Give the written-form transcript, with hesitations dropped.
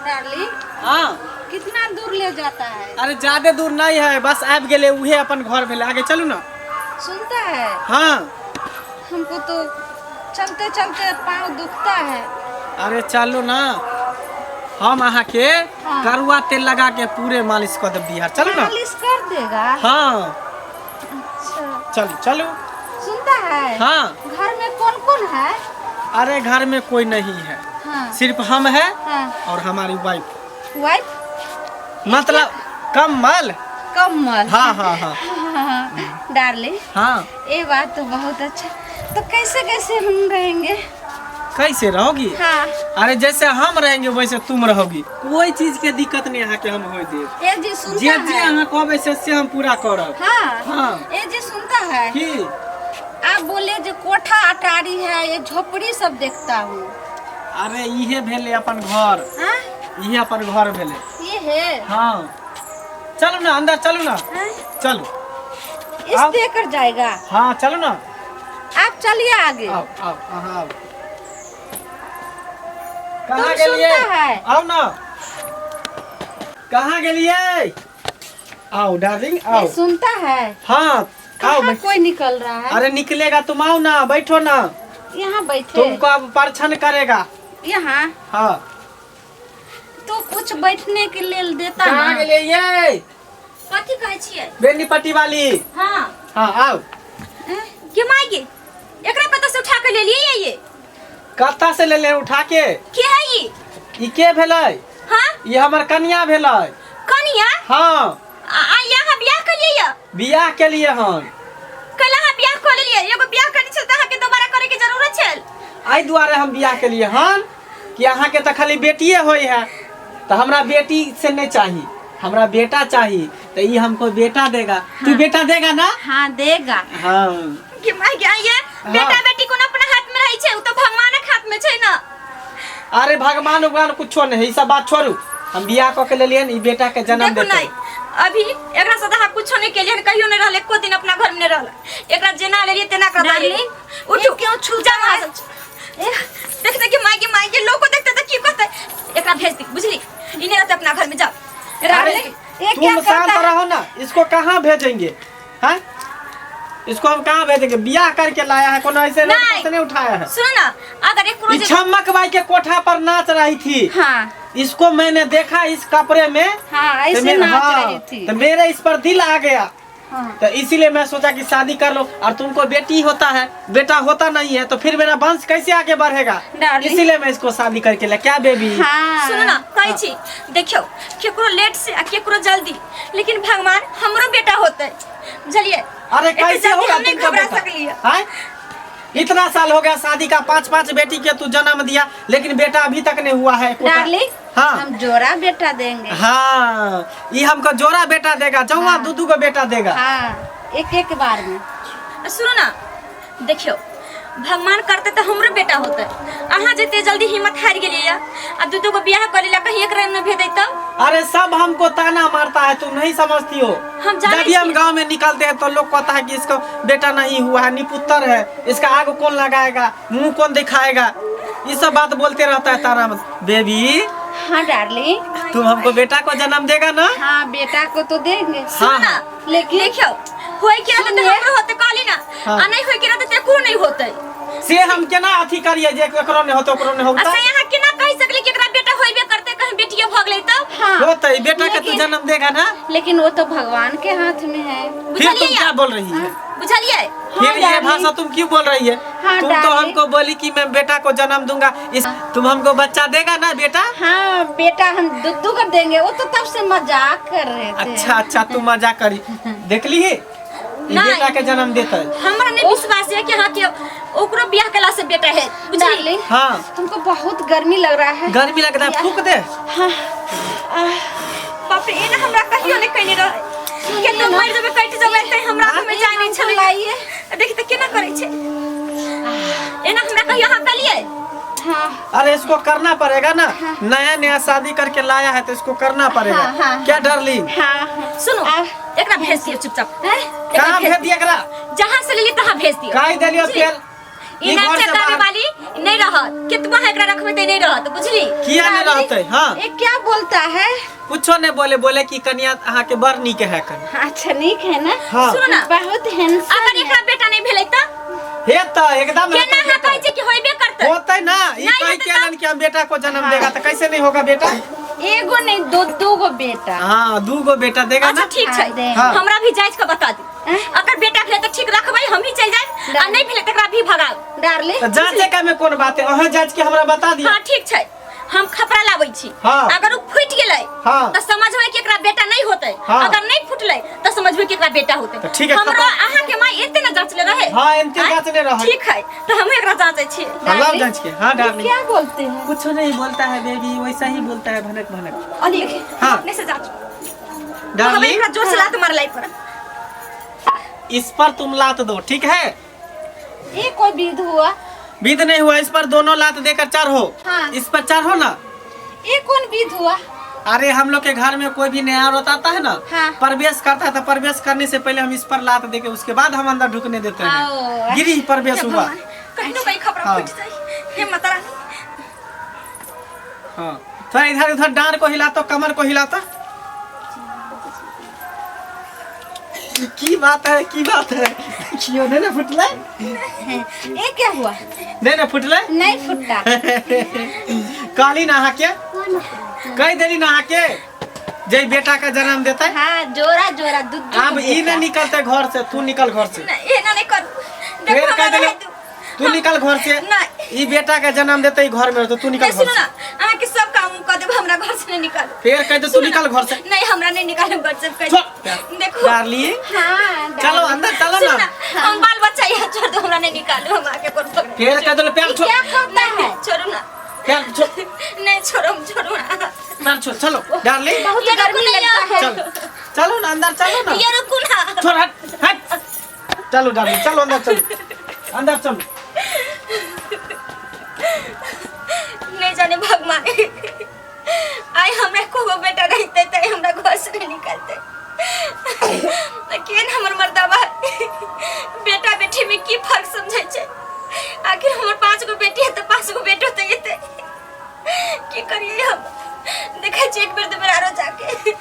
Darling हाँ कितना दूर ले जाता है? अरे ज्यादा दूर नहीं है, बस आब गेले उहे अपन घर भेले। आगे चलू ना। सुनता है? हाँ हमको तो चलते चलते पाँव दुखता है। अरे चलो ना, हम अहाँ के हाँ। करुआ तेल लगा के पूरे मालिश कर देब बिहार। चलो ना। मालिश कर देगा? हाँ अच्छा चलो चलो। सुनता है? हाँ घर में कौन कौन है? अरे घर में कोई नहीं है, हाँ सिर्फ हम है हाँ। और हमारी वाइफ, वाइफ मतलब कमल। कमल। हाँ हाँ हाँ हाँ डार्लिंग हाँ। ये बात तो बहुत अच्छा। तो कैसे कैसे हम रहेंगे? कैसे रहोगी? हाँ अरे जैसे हम रहेंगे वैसे तुम रहोगी, कोई चीज के दिक्कत नहीं है कि हम हो दे। ये जी सुनता जे जे है? अहाँ कहबे से हम पूरा करब। हाँ हाँ। ये जी सुनता है? की आप बोले जो कोठा अटारी है, ये झोपड़ी सब देखता हूँ। अरे इहे भेले अपन घर, हाँ? इहे अपन घर भेले। ये है? हाँ चलो ना, अंदर चलो ना। हाँ? चलो इस आओ। देकर जाएगा? हाँ चलो ना। आप चलिए आगे। आओ आओ हाँ आओ। तुम कहाँ गेलिए? सुनता है? आओ ना। कहाँ गेलिए? आओ डार्लिंग आओ। ये सुनता है? हाँ आओ। कहाँ कोई निकल रहा है? अरे निकलेगा, तुम आओ ना, बैठो ना। यहाँ बैठे? तुमको अब परछन करेगा। यहाँ हाँ तो कुछ बैठने के लिए देता कहाँ ना? गेलिए ये? कथी कहै छियै? बेनी पट्टी वाली। हाँ हाँ आओ। के मायके एकरा पता से उठा के ले लिए ये? कत्ता से ले उठा के? के है ये? ई के भेलै? हाँ ये हमर कन्या भेलै। कनिया? हाँ आ यहाँ बियाह कर लिए? बियाह के लिए हम कल यहाँ बियाह कर लिए? एगो बियाह करनी छल त के दोबारा करे के जरूरत छल? आई दुआरे हम बियाह के लिए हन कि अहाँ के तो खाली बेटिए होई है, तो हमरा बेटी से नहीं चाहिए, हमरा बेटा चाहिए। तो ये हमको बेटा देगा। हाँ। तू बेटा देगा ना? हाँ देगा। हाँ कि माय के आइए बेटा बेटी को अपना हाथ में रही छे, उ तो भगवानक हाथ में छे ना। अरे भगवान उगवान कुछो नहीं, ई सब बात छोड़ू। हम बियाह क के लेलिए ई बेटा के जन्म देखो देते। नहीं अभी एकरा सदा कुछो नहीं केलिए, कहियो नहीं रहले, एको दिन अपना घर में नहीं रहले। एकरा जेना लेलिए तेना कर दाली। उठो क्यों छूजा मार? देखते कि माई के लोग को देखते तो की कहते एकरा भेज दी, बुझली? इने रहते अपना घर में जाओ। अरे ये क्या तुम शांत करता है? रहो ना, इसको कहाँ भेजेंगे? हैं? इसको हम कहाँ भेजेंगे? बियाह करके लाया है, कोनो ऐसे नहीं उठाया है। सुनो ना, अगर एक रोज छमक बाई के कोठा पर नाच रही थी। हाँ इसको मैंने देखा इस कपड़े में। हाँ ऐसे नाच रही थी। तो मेरे इस पर दिल आ गया। हाँ। तो इसीलिए मैं सोचा कि शादी कर लो। और तुमको बेटी होता है, बेटा होता नहीं है, तो फिर मेरा वंश कैसे आगे बढ़ेगा? इसीलिए मैं इसको शादी करके ले। क्या बेबी? हाँ। सुनो ना कही छी, देखियो केकरो लेट से आ केकरो जल्दी, लेकिन भगवान हमरो बेटा होते, बुझलिए? अरे कैसे होगा हम नहीं तुमका घबरा बेटा? सकलिए। हैं? इतना साल हो गया शादी का, 5 बेटी के तू जन्म दिया, लेकिन बेटा अभी तक नहीं हुआ है। डार्लिंग हाँ हम जोड़ा बेटा देंगे। हाँ ये हमको जोड़ा बेटा देगा, जौआ हाँ। दूधू को बेटा देगा। हाँ एक बार में। सुनो ना, देखियो भगवान करते तो हमरो बेटा होते। अहाँ जते जल्दी हिम्मत हार गेलिए आ दूधू को बियाह करेला कहीं एक रंग में भेज देता। अरे सब हमको ताना मारता है, तुम नहीं समझती हो। हम जाने जब भी हम गांव में निकलते हैं तो लोग कहता है कि इसको बेटा नहीं हुआ है, निपुत्र है, इसका आग कौन लगाएगा, मुंह कौन दिखाएगा, ये सब बात बोलते रहता है ताना। बेबी हाँ डार्लिंग तुम हमको बेटा को जन्म देगा ना? हाँ बेटा को तो देंगे। हाँ ना लेकिन देखियो होई के रहते हमरो होते काली ना। हाँ। आ नहीं होई के रहते ते को नहीं होते। से हम केना अथी करिए जे एकरो ने होतो ओकरो ने होता? अच्छा यहाँ केना कह सकली कि एकरा बेटा होइबे करते, कहीं बेटिया भग ले तब? हाँ होते बेटा के तू जन्म देगा ना? लेकिन वो तो भगवान के हाथ में है। फिर तुम क्या बोल रही है? बुझलिए? फिर ये भाषा तुम क्यों बोल रही है? हाँ, तुम तो हमको बोली कि मैं बेटा को जन्म दूंगा, तुम हमको बच्चा देगा ना बेटा? हाँ बेटा हम दूधू कर देंगे। वो तो तब से मजाक कर रहे थे। अच्छा तू मजाक करी। देख ली है बेटा के जन्म देता है। हमारा नहीं विश्वास है कि हाँ कि ओकरो बियाह केला से बेटा है, बुझली? हाँ तुमको बहुत गर्मी लग रहा है। गर्मी लग रहा है, फूक दे। हाँ बाप रे, ये ना हमरा कहियो नहीं कहने रहे के तो मर जबे कट जबे त हमरा में जाय नहीं छले। लाइए देखि त केना करे छे। ये ना हमरा कहियो हां कलिए। हाँ अरे इसको करना पड़ेगा ना। हाँ। नया शादी करके लाया है तो इसको करना पड़ेगा। हाँ। क्या डार्लिंग? हाँ सुनो एकरा भेज दियो चुपचाप। कहां भेज दिया एकरा? जहां से लेली तहां भेज दियो। काई देलियो तेल? ई नाम से गावे वाली नहीं रहत कितना है एकरा रखबे त नहीं रहत बुझली किया नहीं रहते हां ये क्या बोलता है? कुछो नहीं बोले बोले कि कन्या अहाँ के बड़ नीक है कन अच्छा नीक है ना? हाँ। सुनो ना बहुत हैंडसम अगर एकरा बेटा नहीं भेलै त हे त एकदम केना है कहै छै कि होइबे करतै होतै ना ई नहीं कह होतै के तो? लन कि हम बेटा को जन्म देगा तो कैसे नहीं होगा बेटा एगो नहीं दो गो बेटा। हाँ 2 गो बेटा देगा अच्छा ना ठीक छै दे। हाँ। हमरा भी जांच के बता दी अगर बेटा भेलै त ठीक रखबै हम ही चल जाए आ नहीं भेलै त एकरा भी भगाओ डार्लिंग तो जांचे का में कौन बात है अहाँ जांच के हमरा बता दिया हां ठीक छै हम खपरा लाबै छी हाँ। अगर उ फुट गेलै हाँ। त समझबै कि एकरा बेटा नहीं होतै हाँ। अगर नहीं फुटलै त समझबै कि एकरा बेटा होतै तो ठीक है, हमरा खपरा- अहाँ के माय एते न जांचले रहे हाँ, एते आँय? जांचले रहे। ठीक है तो हम एकरा जांचै छी अल्लाह जांच के हाँ डार्लिंग क्या बोलते हैं? कुछ नहीं बोलता है बेबी वैसा ही बोलता है भनक भनक अली हाँ। अपने से जांच हम डार्लिंग एकरा जोर से लात मारलाई पर इस पर तुम लात दो ठीक है ये कोई विध हुआ? विध नहीं हुआ इस पर दोनों लात देकर 4 हो हाँ। इस पर 4 हो ना ये कौन विध हुआ? अरे हम लोग के घर में कोई भी नया औरत आता है ना हाँ। प्रवेश करता है तो प्रवेश करने से पहले हम इस पर लात देके उसके बाद हम अंदर ढुकने देते आओ, हैं गिरी प्रवेश हुआ कहीं ना कहीं खबर हाँ। फट जाए हे माता रानी हाँ थोड़ा इधर उधर डांड को हिलाता कमर को हिलाता की बात है क्यों नहीं ना फुटले ये क्या हुआ? नहीं ना फुटले नहीं फुटता। काली नहा के कह देली नहा के जय बेटा का जन्म देता है हाँ जोरा जोरा दूध अब ई नहीं निकलते घर से तू निकल घर से नहीं ये ना नहीं कर फिर देखो कह हमारा देले है तू निकल घर से नहीं ई बेटा का जन्म देते ही घर में तो तू निकल नहीं घर सुनो ना से आके सब काम कर देब हमरा घर से नहीं निकाल फिर कह दे तू निकल घर से नहीं हमरा नहीं निकाले घर से कह छोड़ देखो डार्लिंग हाँ चलो अंदर चलो सुनो ना ना हम बाल बच्चा यहाँ छोड़ दो हमरा नहीं निकालो हम आके कर पकड़ फिर कह दे पैर छोड़ क्या करता है? छोड़ो ना पैर छोड़ नहीं छोड़ो ना पैर छोड़ चलो डार्लिंग बहुत ये गर्मी रुको ना लगता है। चलो चलो ना अंदर चलो ना ये रुको ना छोड़ हट चलो डार्लिंग चलो अंदर चलो नहीं जाने भगवान आई हमरा को बेटा रहते त हमरा घर से नहीं निकलते केन हमर मर्दाबा बेटा बेटी में की फर्क समझै छै आखिर हमर 5 गो बेटी है तो 5 गो बेटो तो येते की करिए हम देखै छी एक बेर दो बेर आरो जाके